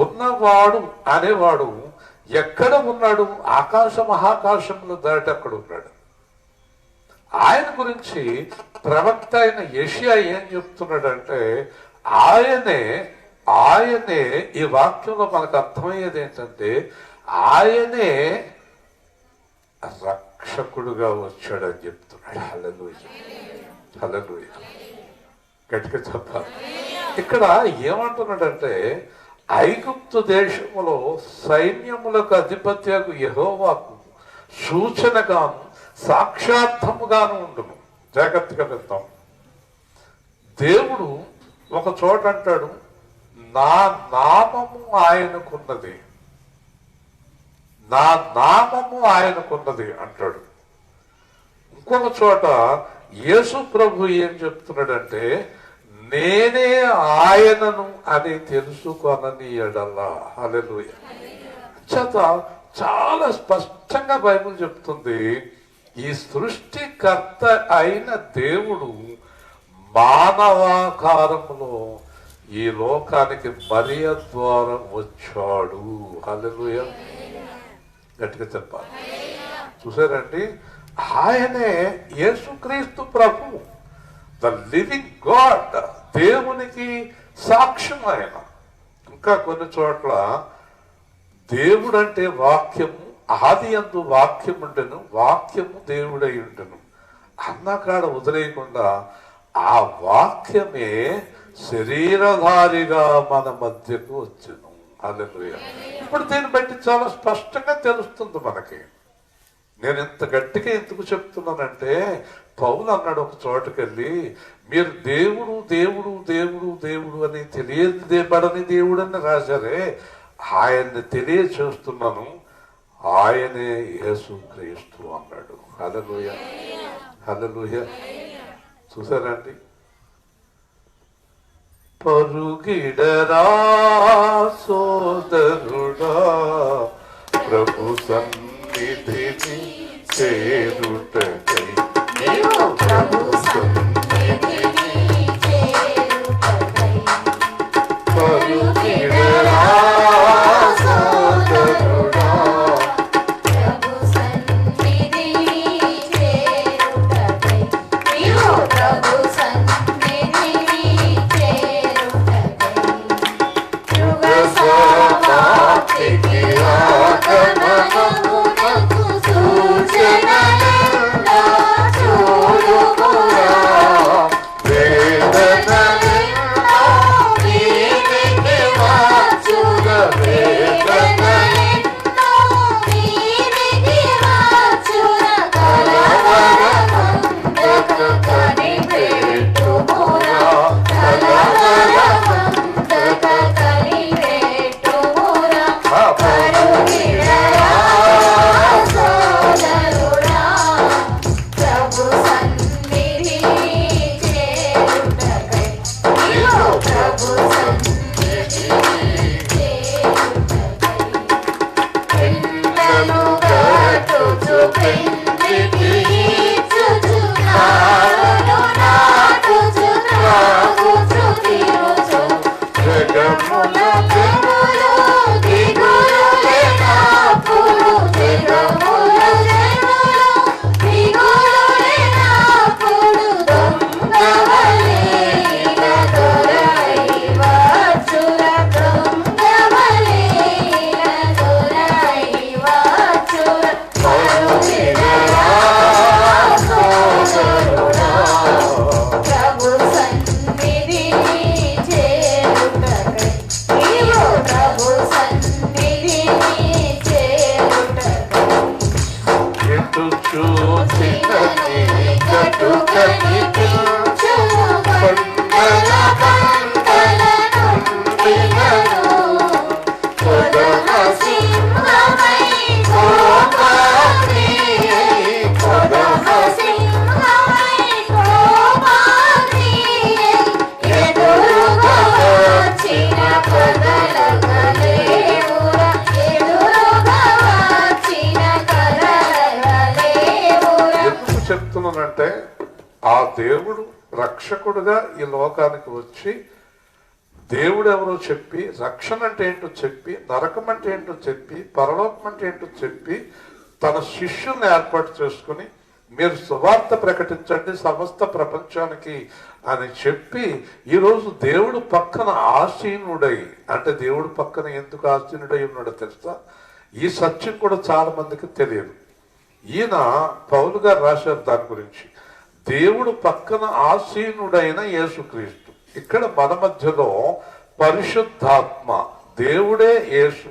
ఉన్నవాడు అనేవాడు ఎక్కడ ఉన్నాడు? ఆకాశ మహాకాశంలో దాటి అక్కడ ఉన్నాడు. ఆయన గురించి ప్రవక్త అయిన యెషయా ఏం చెప్తున్నాడంటే ఆయనే ఈ వాక్యంలో మనకు అర్థమయ్యేది ఏంటంటే ఆయనే రక్షకుడుగా వచ్చాడని చెప్తున్నాడు. హల్లెలూయా, హల్లెలూయా. గట్టిగా చెప్పాలి. ఇక్కడ ఏమంటున్నాడంటే ఐగుప్తు దేశములో సైన్యములకు అధిపత్యకు యెహోవాకు సూచనగాను సాక్షార్థముగాను ఉండును. జాగ్రత్తగా విందాం. దేవుడు ఒక చోట అంటాడు, నా నామము ఆయనకున్నది, నా నామము ఆయనకున్నది అంటాడు. ఇంకొక చోట యేసు ప్రభు ఏం చెప్తున్నాడంటే నేనే ఆయనను అని తెలుసుకొనని ఎడలా. హల్లెలూయా. చేత చాలా స్పష్టంగా బైబిల్ చెప్తుంది, ఈ సృష్టికర్త అయిన దేవుడు మానవాకారంలో ఈ లోకానికి మరియ ద్వారా వచ్చాడు. హల్లెలూయా. గట్టిగా చెప్పాలి. చూసారండి, ఆయనే యేసుక్రీస్తు ప్రభు, ద లివింగ్ గాడ్, దేవునికి సాక్ష్యం ఆయన. ఇంకా కొన్ని చోట్ల దేవుడు అంటే వాక్యము, ఆది యందు వాక్యం ఉండెను, వాక్యము దేవుడై ఉండెను అన్నకాడ వదిలేయకుండా ఆ వాక్యమే శరీరధారిగా మన మధ్యకు వచ్చెను. హల్లెలూయా. ఇప్పుడు దీన్ని బట్టి చాలా స్పష్టంగా తెలుస్తుంది మనకి. నేను ఇంత గట్టిగా ఎందుకు చెప్తున్నానంటే పౌలు అన్నాడు ఒక చోటుకెళ్ళి, మీరు దేవుడు దేవుడు దేవుడు దేవుడు అని తెలియబడని దేవుడు అని రాశారే, ఆయన్ని తెలియచేస్తున్నాను, ఆయనే యేసుక్రీస్తు అన్నాడు. హల్లెలూయా, హల్లెలూయా. చూసారండి, పరుగిడరా సోదరుడా ప్రభు సన్నిధిని చేరుటకై, ప్రభు సన్నిధిని చేరుటకై పరుగిడరా సోదరుడా ప్రభు సన్నిధిని చేరుటకై ప్రభు సన్నిధిని చేరుటకై యుగ సమాప్తికి ఆగమనమునకు సూచనలెన్నో చూడుమురా. వేదనలెన్నో వీరికి మార్చుగ, వేదనలెన్నో వీరికి మార్చుగ, కలవరమందక కనిపెట్టుమురా, జగముల జగములు దిగులు లేనప్పుడు జగముల జగములు దిగులు లేనప్పుడు దొంగవలే ఇలా దొరై వచ్చుర దొంగవలే ఇలా దొరై వచ్చుర పరువిరరా సోదరుడా ప్రభు సన్నిధిని చేరుటకై నీవు ప్రభు సన్నిధిని చేరుటకై ఎటు చూసినని గటు కనిపించు కొండల పంటల నుండినను కొదమ సింహమై కోపాగ్ని కొదమ సింహమై కోపాగ్ని ఎదురుగా వచ్చిన కదలగలేవురా ఎదురుగా వచ్చిన కదలగలేవురా ఎందుకు చెప్తున్నానంటే ఆ దేవుడు రక్షకుడుగా ఈ లోకానికి వచ్చి దేవుడు ఎవరో చెప్పి రక్షణ అంటే ఏంటో చెప్పి నరకం అంటే ఏంటో చెప్పి పరలోకం అంటే ఏంటో చెప్పి తన శిష్యుల్ని ఏర్పాటు చేసుకుని మీరు సువార్త ప్రకటించండి సమస్త ప్రపంచానికి అని చెప్పి ఈరోజు దేవుడు పక్కన ఆసీనుడై అంటే దేవుడు పక్కన ఎందుకు ఆసీనుడై ఉన్నాడో తెలుసా? ఈ సత్యం కూడా చాలా మందికి తెలియదు. ఈయన పౌలు గారు రాశారు దాని గురించి. దేవుడు పక్కన ఆసీనుడైన యేసుక్రీస్తు, ఇక్కడ మన మధ్యలో పరిశుద్ధాత్మ, దేవుడే యేసు,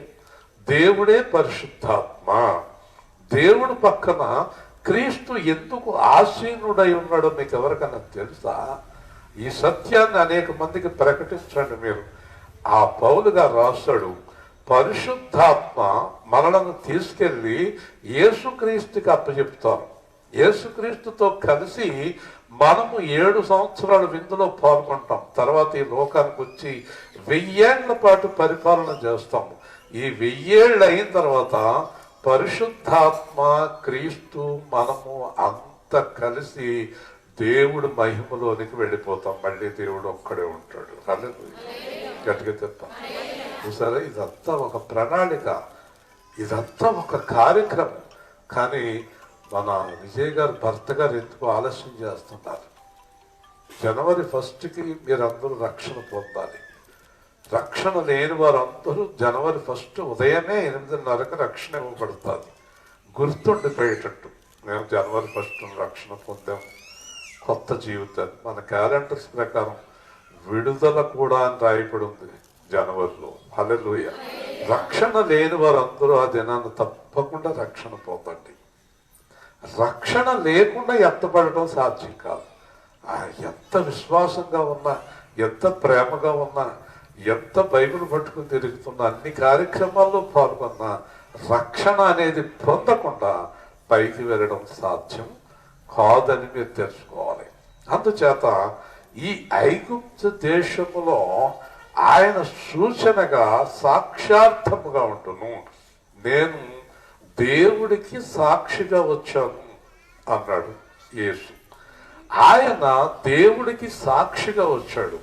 దేవుడే పరిశుద్ధాత్మ. దేవుడు పక్కన క్రీస్తు ఎందుకు ఆసీనుడై ఉన్నాడో మీకు ఎవరికైనా తెలుసా? ఈ సత్యాన్ని అనేక మందికి ప్రకటించండి మీరు. ఆ పౌలు గారు రాస్తాడు, పరిశుద్ధాత్మ మనలను తీసుకెళ్లి యేసుక్రీస్తుకి అప్పచెప్తారు. యేసుక్రీస్తుతో కలిసి మనము 7 సంవత్సరాలు విందులో పాల్గొంటాం. తర్వాత ఈ లోకానికి వచ్చి 1000 ఏళ్ల పాటు పరిపాలన చేస్తాము. ఈ 1000 ఏళ్ళు అయిన తర్వాత పరిశుద్ధాత్మ, క్రీస్తు, మనము అంత కలిసి దేవుడు మహిమలోనికి వెళ్ళిపోతాం. మళ్ళీ దేవుడు ఒక్కడే ఉంటాడు. హల్లెలూయా. గట్టిగా చెప్తాం. చూసారా, ఇదంతా ఒక ప్రణాళిక, ఇదంతా ఒక కార్యక్రమం. కానీ మన విజయ్ గారు భర్త గారు ఎందుకు ఆలస్యం చేస్తున్నారు? జనవరి 1కి మీరందరూ రక్షణ పొందాలి. రక్షణ లేని వారందరూ జనవరి 1 ఉదయమే 8:30కి రక్షణ ఇవ్వబడుతుంది. గుర్తుండిపోయేటట్టు మేము జనవరి 1 రక్షణ పొందాము, కొత్త జీవితాన్ని. మన క్యాలెండర్స్ ప్రకారం విడుదల కూడా అని రాయబడి ఉంది జనవరిలో. హల్లెలూయా. రక్షణ లేని వారందరూ ఆ దినాన్ని తప్పకుండా రక్షణ పొందండి. రక్షణ లేకుండా ఎత్తపడటం సాధ్యం కాదు. ఎంత విశ్వాసంగా ఉన్నా, ఎంత ప్రేమగా ఉన్నా, ఎంత బైబిల్ పట్టుకుని తిరుగుతున్నా, అన్ని కార్యక్రమాల్లో పాల్గొన్నా రక్షణ అనేది పొందకుండా పైకి వెళ్ళడం సాధ్యం కాదని మీరు తెలుసుకోవాలి. అందుచేత ఈ ఐగుప్తు దేశములో ఆయన సూచనగా సాక్షార్థముగా ఉంటును. నేను దేవుడికి సాక్షిగా వచ్చాను అన్నాడు యేసు. ఆయన దేవుడికి సాక్షిగా వచ్చాడు.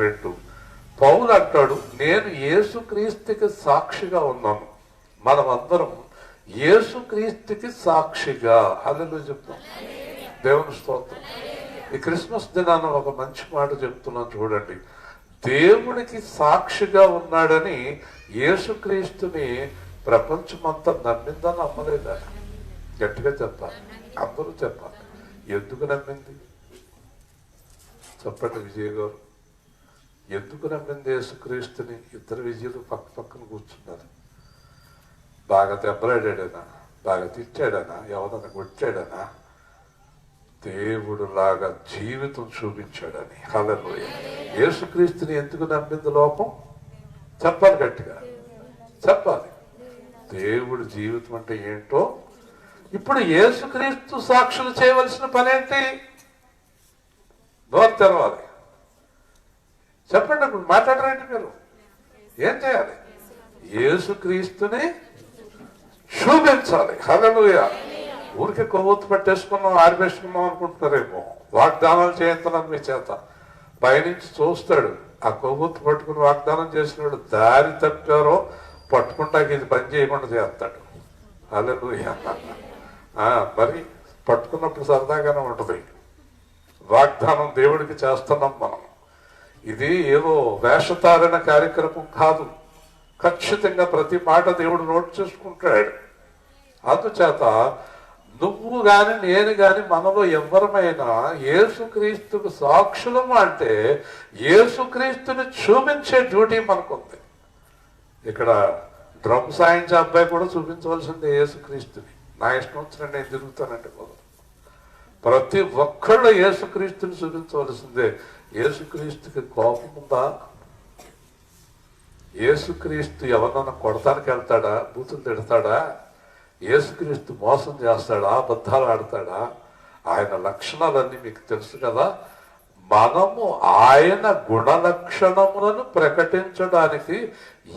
2 పౌలు అంటాడు, నేను యేసుక్రీస్తుకి సాక్షిగా ఉన్నాను. మనమందరం యేసుక్రీస్తుకి సాక్షిగా. హల్లెలూయా చెప్తాం. దేవుని స్తోత్రం. ఈ క్రిస్మస్ దినాన ఒక మంచి మాట చెప్తున్నాను చూడండి. దేవుడికి సాక్షిగా ఉన్నాడని యేసుక్రీస్తుని ప్రపంచమంతా నమ్మిందా నమ్మలేదా? గట్టిగా చెప్పాలి, అందరూ చెప్పాలి. ఎందుకు నమ్మింది చెప్పండి విజయ్ గారు. ఎందుకు నమ్మింది యేసుక్రీస్తుని? 2 విజయులు పక్క పక్కన కూర్చున్నారు. బాగా దెబ్బలాడాడనా, బాగా తిట్టాడనా, ఎవరన్నా కొట్టాడనా? దేవుడు లాగా జీవితం చూపించాడని. హల్లెలూయా. యేసుక్రీస్తుని ఎందుకు నమ్మింది లోపం? చెప్పాలి, గట్టిగా చెప్పాలి. దేవుడి జీవితం అంటే ఏంటో. ఇప్పుడు యేసుక్రీస్తు సాక్షులు చేయవలసిన పని ఏంటి? నోరు తెరవాలి. చెప్పండి, ఇప్పుడు మాట్లాడరండి మీరు. ఏం చేయాలి? యేసుక్రీస్తుని చూపించాలి. హల్లెలూయా. ఊరికే కొవ్వొత్తు పెట్టేసుకున్నాం, ఆరిపేసుకున్నాం అనుకుంటున్నారేమో. వాగ్దానాలు చేయించాలని మీ చేత పైనుంచి చూస్తాడు. ఆ కొవ్వొత్తు పట్టుకుని వాగ్దానం చేసినాడు దారి తప్పారో పట్టుకుంటాకి ఇది పని చేయకుండా చేస్తాడు. హల్లెలూయా. మరి పట్టుకున్నప్పుడు సరదాగానే ఉంటుంది. వాగ్దానం దేవుడికి చేస్తున్నాం మనం. ఇది ఏదో వేషధారణ కార్యక్రమం కాదు. ఖచ్చితంగా ప్రతి మాట దేవుడు నోట్ చేసుకుంటాడు. అందుచేత నువ్వు గాని నేను గాని మనలో ఎవరమైనా యేసుక్రీస్తుకు సాక్షులము అంటే యేసుక్రీస్తుని చూపించే డ్యూటీ మనకుంది. ఇక్కడ డ్రమ్ సాయించే అబ్బాయి కూడా చూపించవలసిందే యేసుక్రీస్తుని. నా ఇష్టం వచ్చిన నేను తిరుగుతానంటే కుదరదు. ప్రతి ఒక్కళ్ళు యేసుక్రీస్తుని చూపించవలసిందే. యేసుక్రీస్తుకి కోపం ఉందా? యేసుక్రీస్తు ఎవరన్నా కొడతానికి వెళ్తాడా? బూతులు తిడతాడా? యేసుక్రీస్తు మోసం చేస్తాడా? అబద్ధాలు ఆడతాడా? ఆయన లక్షణాలన్నీ మీకు తెలుసు కదా. మనము ఆయన గుణలక్షణములను ప్రకటించడానికి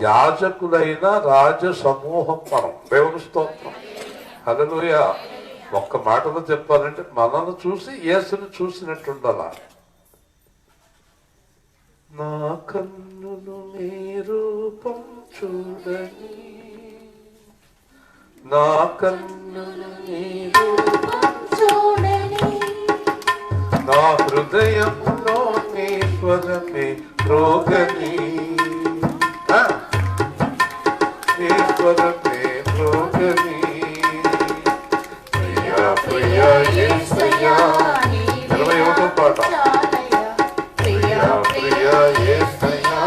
యాజకులైన రాజ సమూహం మనం. దేవుని స్తోత్రం. హల్లెలూయా. ఒక్క మాటలో చెప్పాలంటే మనల్ని చూసి యేసుని చూసినట్టుండాలా. నా కన్నులు నీ రూపం చూడని, నా కన్నులు నీ రూపం చూడని, నా హృదయంలో నీ స్వరమే రోగని, నీ స్వరమే రోగని. ప్రియా ప్రియా యేసయ్యా. 21వ పాట. ప్రియా ప్రియా యేసయ్యా.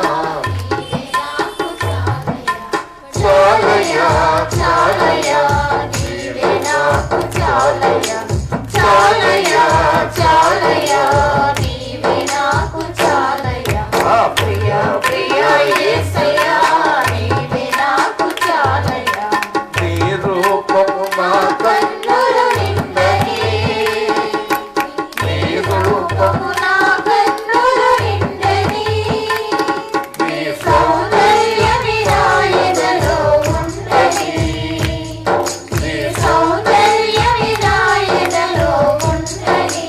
చాలయ్యా చాలయ్యా నీవే నాకు చాలయ్యా, చాలయ్యా చాలయ్యా నీవే నాకు చాలయ్యా. ప్రియా ప్రియా యేసయ్యా నీవే నాకు చాలయ్యా. నీ రూపము నా కన్నులు నిండని, నీ రూపము నా కన్నులు నిండని, నీ సౌందర్యమే నా ఎదలో ఉండని, నీ సౌందర్యమే నా ఎదలో ఉండని.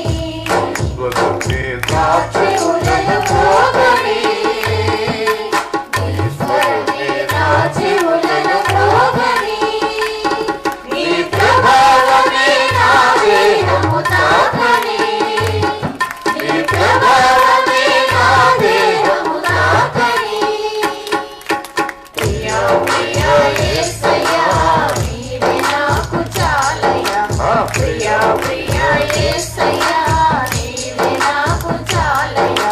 స్వరమే నా చెవులలో మోగని, నీ స్వరమే నా చెవులలో మోగని, నీ ప్రభావమే నా దేహము తాకని, నీ ప్రభావమే నా దేహము తాకని. ప్రియా ప్రియా యేసయ్యా నీవే నాకు చాలయ్యా. ప్రియా ప్రియా యేసయ్యా నీవే నాకు చాలయ్యా,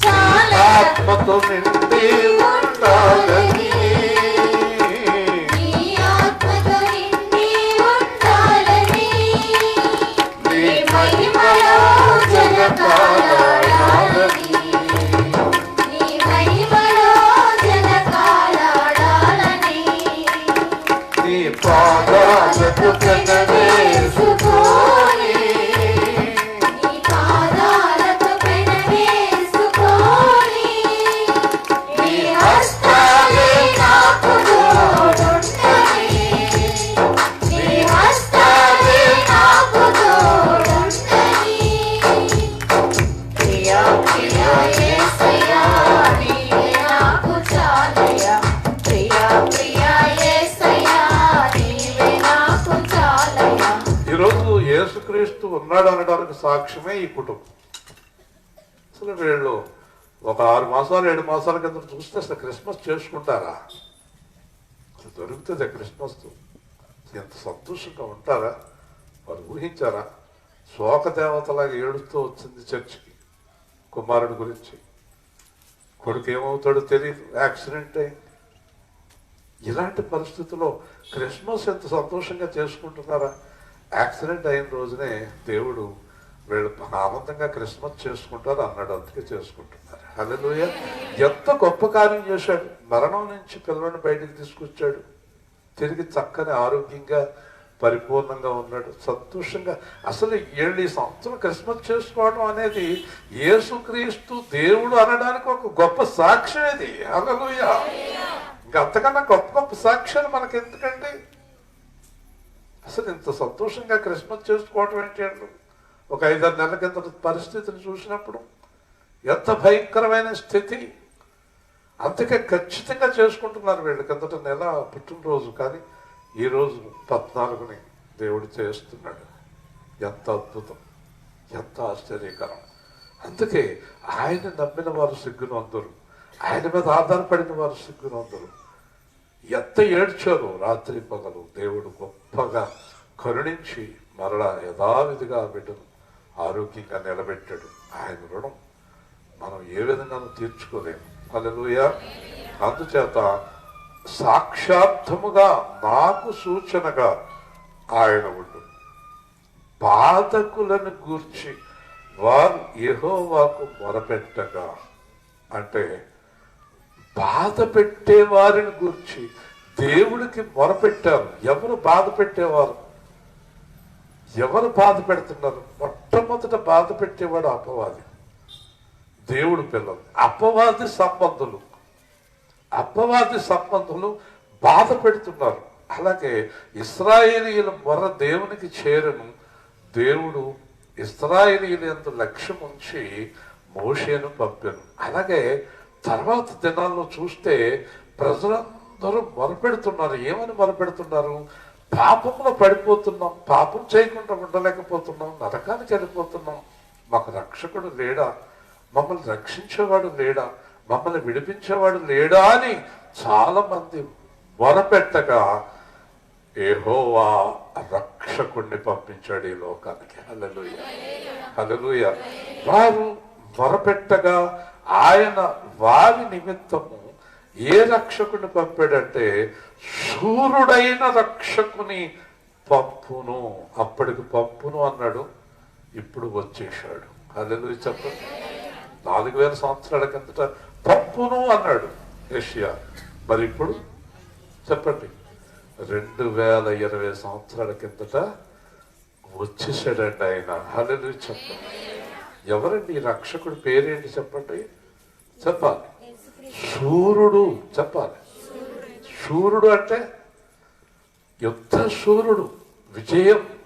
చాలయ్యా. ఆత్మతో నిండి ఉండాలని, నీ ఆత్మతో నిండి ఉండాలని, నీ మహిమలో జలకాలాడాలని, నీ మహిమలో జలకాలాడాలని. నీ పాదాలకు వేసుకొని, నీ పాదాలకు పెనవేసుకొని, నీ హస్తాలే నాకు తోడుండని, నీ హస్తాలే నాకు తోడుండని. ప్రియా ప్రియా యేసయ్యా నీవే నాకు చాలయ్యా. ప్రియా ప్రియా యేసయ్యా నీవే నాకు చాలయ్యా. ఈరోజు యేసుక్రీస్తు ఉన్నాడు అనడానికి సాక్ష్యమే ఈ కుటుంబం. అసలు వీళ్ళు ఒక 6 మాసాలు 7 మాసాల కింద చూస్తే అసలు క్రిస్మస్ చేసుకుంటారా? అసలు దొరుకుతుంది క్రిస్మస్. ఎంత సంతోషంగా ఉంటారా? వారు ఊహించారా? శోక దేవతలాగా ఏడుస్తూ వచ్చింది చర్చికి కుమారుడి గురించి. కొడుకు ఏమవుతాడో తెలియదు, యాక్సిడెంట్ అయింది. ఇలాంటి పరిస్థితుల్లో క్రిస్మస్ ఎంత సంతోషంగా చేసుకుంటున్నారా? యాక్సిడెంట్ అయిన రోజునే దేవుడు వీళ్ళు ఆనందంగా క్రిస్మస్ చేసుకుంటారు అన్నాడు, అందుకే చేసుకుంటున్నారు. హల్లెలూయా. ఎంత గొప్ప కార్యం చేశాడు. మరణం నుంచి పిల్లలను బయటికి తీసుకొచ్చాడు. తిరిగి చక్కని ఆరోగ్యంగా పరిపూర్ణంగా ఉన్నాడు, సంతోషంగా. అసలు వీళ్ళు ఈ సంవత్సరం క్రిస్మస్ చేసుకోవడం అనేది యేసుక్రీస్తు దేవుడు అనడానికి ఒక గొప్ప సాక్ష్యం ఇది. హల్లెలూయా. ఇంకా అంతకన్నా గొప్ప గొప్ప సాక్ష్యాలు మనకి ఎందుకండి? అసలు ఇంత సంతోషంగా క్రిస్మస్ చేసుకోవటం ఏంటి? ఒక 5-6 నెలల కింద పరిస్థితిని చూసినప్పుడు ఎంత భయంకరమైన స్థితి. అందుకే ఖచ్చితంగా చేసుకుంటున్నారు. వీళ్ళ కిందట నెల పుట్టినరోజు, కానీ ఈరోజు 14ని దేవుడు చేస్తున్నాడు. ఎంత అద్భుతం, ఎంత ఆశ్చర్యకరం. అందుకే ఆయన నమ్మిన వారు సిగ్గును అందరు, ఆయన మీద ఆధారపడిన వారు సిగ్గును అందరు. ఎంత ఏడ్చారో రాత్రి పగలు. దేవుడు గొప్పగా కరుణించి మరలా యథావిధిగా బిడ్డను ఆరోగ్యంగా నిలబెట్టాడు. ఆయన రుణం మనం ఏ విధంగానూ తీర్చుకోలేము. హల్లెలూయా. అందుచేత సాక్షార్థముగా నాకు సూచనగా ఆయన ఉండు. బాధకులను గూర్చి వారు యెహోవాకు మొరపెట్టగా, అంటే బాధ పెట్టే వారిని గూర్చి దేవుడికి మొరపెట్టారు. ఎవరు బాధ పెట్టేవారు? ఎవరు బాధ పెడుతున్నారు? మొట్టమొదట బాధ పెట్టేవాడు అపవాది. దేవుడు పిల్లలు అపవాది సంబంధులు బాధ పెడుతున్నారు. అలాగే ఇశ్రాయేలీయుల మొర దేవునికి చేరను. దేవుడు ఇశ్రాయేలీయుల యందు లక్ష్యం ఉంచి మోషేను పంపాను. అలాగే తర్వాత దినాల్లో చూస్తే ప్రజలందరూ మొరపెడుతున్నారు. ఏమని మొరపెడుతున్నారు? పాపంలో పడిపోతున్నాం, పాపం చేయకుండా ఉండలేకపోతున్నాం, నరకానికి వెళ్ళిపోతున్నాం, మాకు రక్షకుడు లేడా, మమ్మల్ని రక్షించేవాడు లేడా, మమ్మల్ని విడిపించేవాడు లేడా అని చాలా మంది మొరపెట్టగా యెహోవా రక్షకుడిని పంపించాడు ఈ లోకానికి. హల్లెలూయా, హల్లెలూయా. వారు మొరపెట్టగా ఆయన వారి నిమిత్తము ఏ రక్షకుని పంపాడంటే శూరుడైన రక్షకుని పంపును. అప్పటికి పంపును అన్నాడు, ఇప్పుడు వచ్చేసాడు. హల్లెలూయా చెప్పండి. 4000 సంవత్సరాల కిందట పంపును అన్నాడు యెషయా. మరి ఇప్పుడు చెప్పండి, 2020 సంవత్సరాల కిందట వచ్చేసాడండి ఆయన. హల్లెలూయా చెప్పండి. ఎవరండి ఈ రక్షకుడి పేరేంటి చెప్పండి? చెప్పాలి. శూరుడు. చెప్పాలి. శూరుడు అంటే యుద్ధ శూరుడు,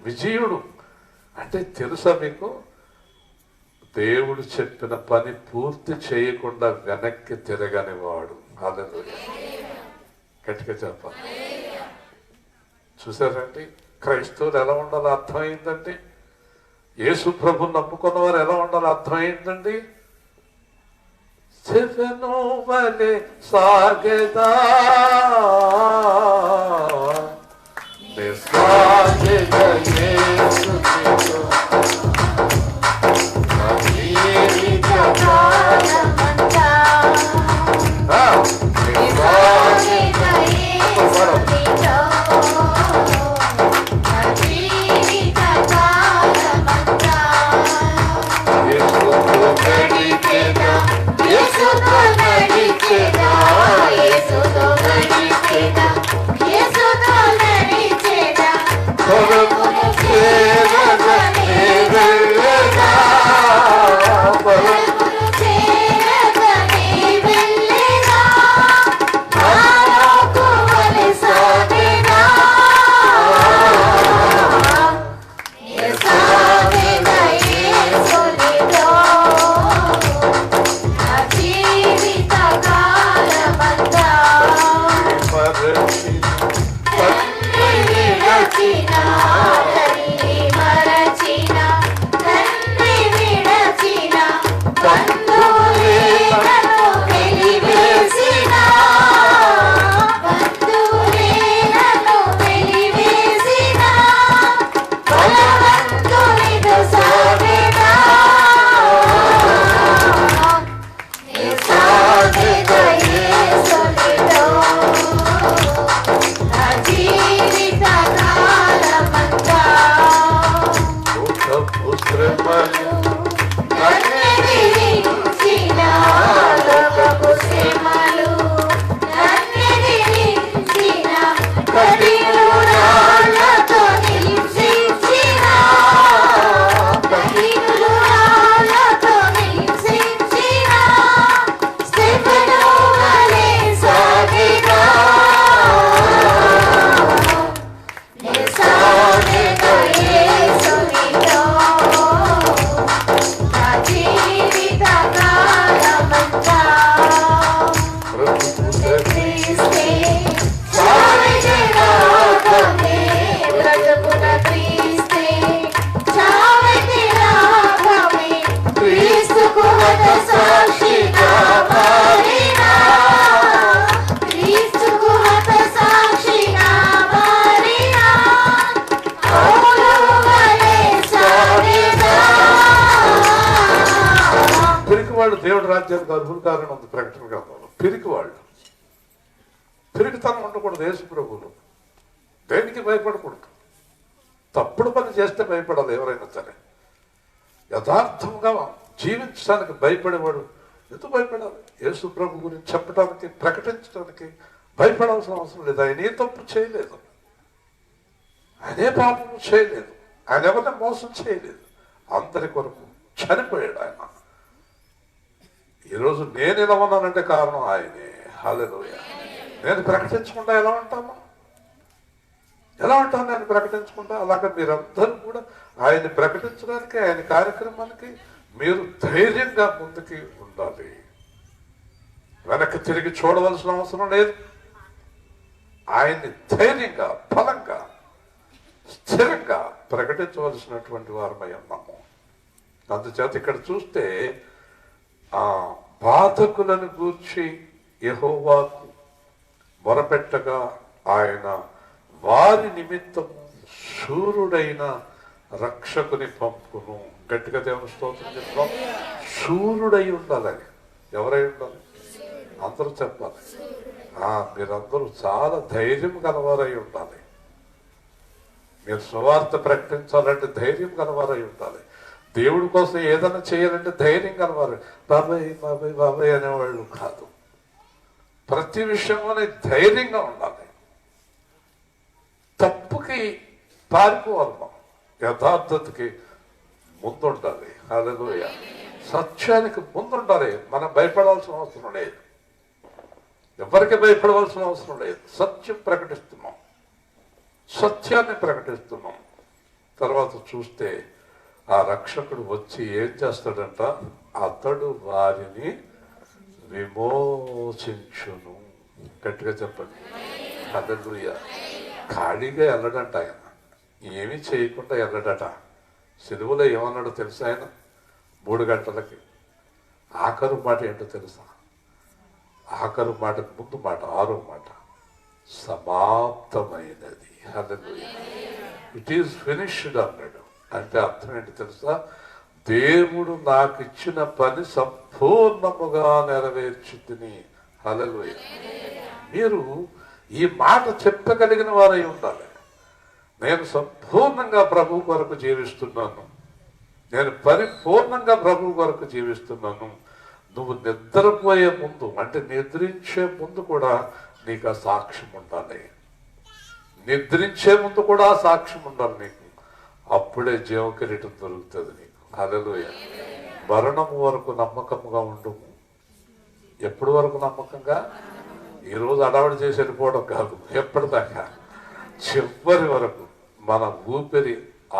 విజయుడు అంటే తెలుసా మీకు? దేవుడు చెప్పిన పని పూర్తి చేయకుండా వెనక్కి తిరగని వాడు. హల్లెలూయా, గట్టిగా చెప్పాలి. చూసారండి, క్రైస్తవులు ఎలా ఉండాలో అర్థమైందండి. యేసు ప్రభుని నమ్ముకున్న వారు ఎలా ఉండాలో అర్థమైందండి. చెవెను వలె సాగెదా క్రీస్తే చావెతే లాభమే బ్రతుకుట క్రీస్తే చావెతే లాభమే క్రీస్తుకు హత సాక్షిగా మారినా క్రీస్తుకు హత సాక్షిగా మారినా పౌలు వలె సాగెదా. పిరికి వాళ్ళు దేవుడి రాజ్యానికి అర్హులు కారణం ఉంది ప్రకటన గ్రంథంలో. పిరికి వాళ్ళు, పిరికితనం ఉండకూడదు. యేసు ప్రభువులు దేనికి భయపడకూడదు. తప్పుడు పని చేస్తే భయపడాలి ఎవరైనా సరే. యథార్థంగా జీవించడానికి భయపడేవాడు ఎందుకు భయపడాలి? యేసు ప్రభు గురించి చెప్పడానికి, ప్రకటించడానికి భయపడాల్సిన అవసరం లేదు. ఆయన ఏ తప్పు చేయలేదు, ఆయన ఏ పాపము చేయలేదు, ఆయన ఎవరిని మోసం చేయలేదు. అందరి కొరకు చనిపోయాడు ఆయన. ఈరోజు నేను ఎలా ఉన్నానంటే కారణం ఆయనే. హల్లెలూయా. నేను ప్రకటించకుండా ఎలా ఉంటాము? ఎలా ఉంటాను నేను ప్రకటించకుండా? అలాగే మీరందరూ కూడా ఆయన్ని ప్రకటించడానికి, ఆయన కార్యక్రమానికి మీరు ధైర్యంగా ముందుకి ఉండాలి. వెనక్కి తిరిగి చూడవలసిన అవసరం లేదు. ఆయన్ని ధైర్యంగా, బలంగా, స్థిరంగా ప్రకటించవలసినటువంటి వారమై ఉన్నాము. అందుచేత ఇక్కడ చూస్తే ఆ బాధకులను గూర్చి యెహోవాకు మొరపెట్టగా ఆయన వారి నిమిత్తము శూరుడైన రక్షకుని పంపును. గట్టిగా దేవుని స్తోత్రం చెప్తాం. శూరుడై ఉండాలని. ఎవరై ఉండాలి? అందరూ చెప్పాలి. మీరందరూ చాలా ధైర్యం గలవారై ఉండాలి. మీరు సువార్త ప్రకటించాలంటే ధైర్యం గలవారై ఉండాలి. దేవుడి కోసం ఏదైనా చేయాలంటే ధైర్యం గలవారు. బాబాయ్ బాబాయ్ బాబాయ్ అనేవాళ్ళు కాదు. ప్రతి విషయంలోనే ధైర్యంగా ఉండాలి. తప్పుకి పారిపోవాలి. యథార్థతకి ముందుండాలి. హల్లెలూయా. సత్యానికి ముందుండాలి. మనం భయపడాల్సిన అవసరం లేదు. ఎవరికి భయపడవలసిన అవసరం లేదు. సత్యం ప్రకటిస్తున్నాం, సత్యాన్ని ప్రకటిస్తున్నాం. తర్వాత చూస్తే ఆ రక్షకుడు వచ్చి ఏం చేస్తాడంట? అతడు వారిని విమోచించును. గట్టిగా చెప్పండి. హల్లెలూయా. ఖాళీగా వెళ్ళడంట ఆయన. ఏమీ చేయకుండా వెళ్ళడట. సిలువలో ఏమన్నాడో తెలుసా ఆయన? 3 గంటలకి ఆఖరు మాట ఏంటో తెలుసా? ఆఖరు మాటకు ముందు మాట, 6వ మాట, సమాప్తమైనది. హల్లెలూయా. ఇట్ ఈస్ ఫినిష్డ్ అన్నాడు. అంటే అర్థం ఏంటి తెలుసా? దేవుడు నాకు ఇచ్చిన పని సంపూర్ణముగా నెరవేర్చుతుని. హల్లెలూయా. మీరు ఈ మాట చెప్పగలిగిన వారై ఉండాలి. నేను సంపూర్ణంగా ప్రభు కొరకు జీవిస్తున్నాను, నేను పరిపూర్ణంగా ప్రభు కొరకు జీవిస్తున్నాను. నువ్వు నిద్రపోయే ముందు, అంటే నిద్రించే ముందు కూడా నీకు ఆ సాక్ష్యం ఉండాలి. నిద్రించే ముందు కూడా ఆ సాక్ష్యం ఉండాలి నీకు. అప్పుడే జీవ కిరీటం దొరుకుతుంది నీకు. హల్లెలూయా. మరణం వరకు నమ్మకంగా ఉండుము. ఎప్పటి వరకు నమ్మకంగా? ఈరోజు అడవాడు చేసి వెళ్ళిపోవడం కాదు. ఎప్పటిదాకా? చివరి వరకు, మన ఊపిరి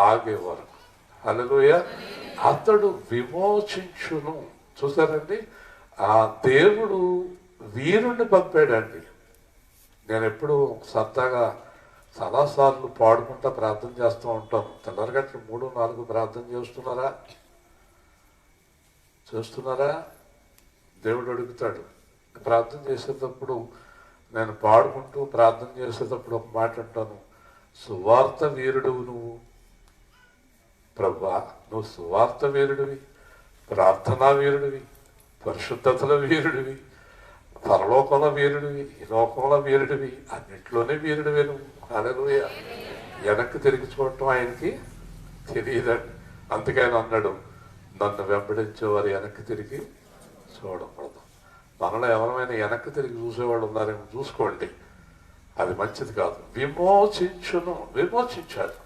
ఆగే వరకు. హల్లెలూయా. అతడు విమోచించును. చూసారండి, ఆ దేవుడు వీరుణ్ణి పంపాడండి. నేను ఎప్పుడు సరదాగా చాలాసార్లు పాడుకుంటా ప్రార్థన చేస్తూ ఉంటాను. తెల్లరగట్లు 3, 4 ప్రార్థన చేస్తున్నారా? దేవుడు అడుగుతాడు. ప్రార్థన చేసేటప్పుడు నేను పాడుకుంటూ ప్రార్థన చేసేటప్పుడు ఒక మాట అంటాను, సువార్త వీరుడువు నువ్వు ప్రభువా, నువ్వు సువార్త వీరుడివి, ప్రార్థనా వీరుడివి, పరిశుద్ధతల వీరుడివి, పరలోకంలో వీరుడివి, ఈ లోకంలో వీరుడివి, అన్నింటిలోనే వీరుడివి నువ్వు. హల్లెలూయా. వెనక్కి తిరిగి చూడటం ఆయనకి తెలియదండి. అందుకే ఆయన అన్నాడు, నన్ను వెంబడించేవారు వెనక్కి తిరిగి చూడకూడదు. మనలో ఎవరైనా వెనక్కి తిరిగి చూసేవాళ్ళు ఉన్నారేమో చూసుకోండి, అది మంచిది కాదు. విమోచించాడు.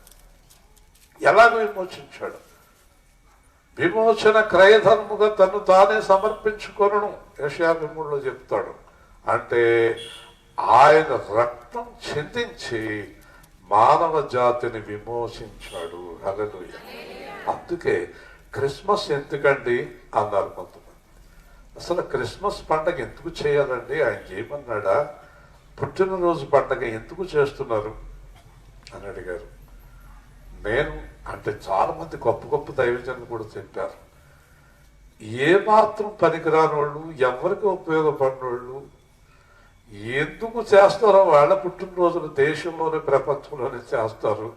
ఎలాగో విమోచించాడు? విమోచన క్రయధర్ముగా తను తానే సమర్పించుకొనును యెషయా 3లో చెప్తాడు. అంటే ఆయన రక్తం చిందించి మానవ జాతిని విమోచించాడు. హల్లెలూయా. అందుకే క్రిస్మస్ ఎందుకండి అన్నారు కొంతమంది. అసలు క్రిస్మస్ పండగ ఎందుకు చేయాలండి? ఆయన చేయమన్నాడా? పుట్టినరోజు పండగ ఎందుకు చేస్తున్నారు అని అడిగారు. నేను అంటే చాలా మంది గొప్ప గొప్ప దైవజనులు కూడా చెప్పారు, ఏ మాత్రం పనికిరాని వాళ్ళు, ఎవరికి ఉపయోగపడిన వాళ్ళు ఎందుకు చేస్తారో వాళ్ళ పుట్టినరోజులు దేశంలోనే ప్రపంచంలోనే చేస్తారు.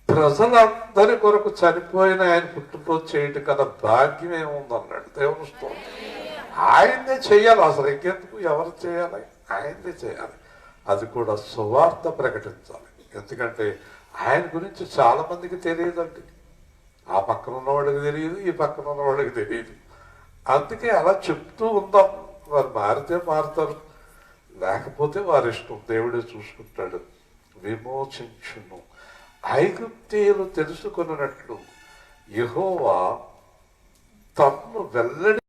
ప్రజలందరి కొరకు చనిపోయిన ఆయన పుట్టినరోజు చేయటం కదా భాగ్యం ఏముందన్నాడు. దేవుని స్తోత్రం. ఆయన్నే చేయాలి, అసలు ఇంకెందుకు ఎవరు చేయాలి? ఆయన్నే చేయాలి. అది కూడా సువార్త ప్రకటించాలి. ఎందుకంటే ఆయన గురించి చాలా మందికి తెలియదండి. ఆ పక్కన ఉన్నవాడికి తెలియదు, ఈ పక్కన ఉన్నవాడికి తెలియదు. అందుకే అలా చెప్తూ ఉందాం. వారు మారితే మారుతారు, లేకపోతే వారి ఇష్టం, దేవుడే చూసుకుంటాడు. విమోచించును. ఐగుప్తీయులు తెలుసుకున్నట్లు యెహోవా తన్ను వెల్లడి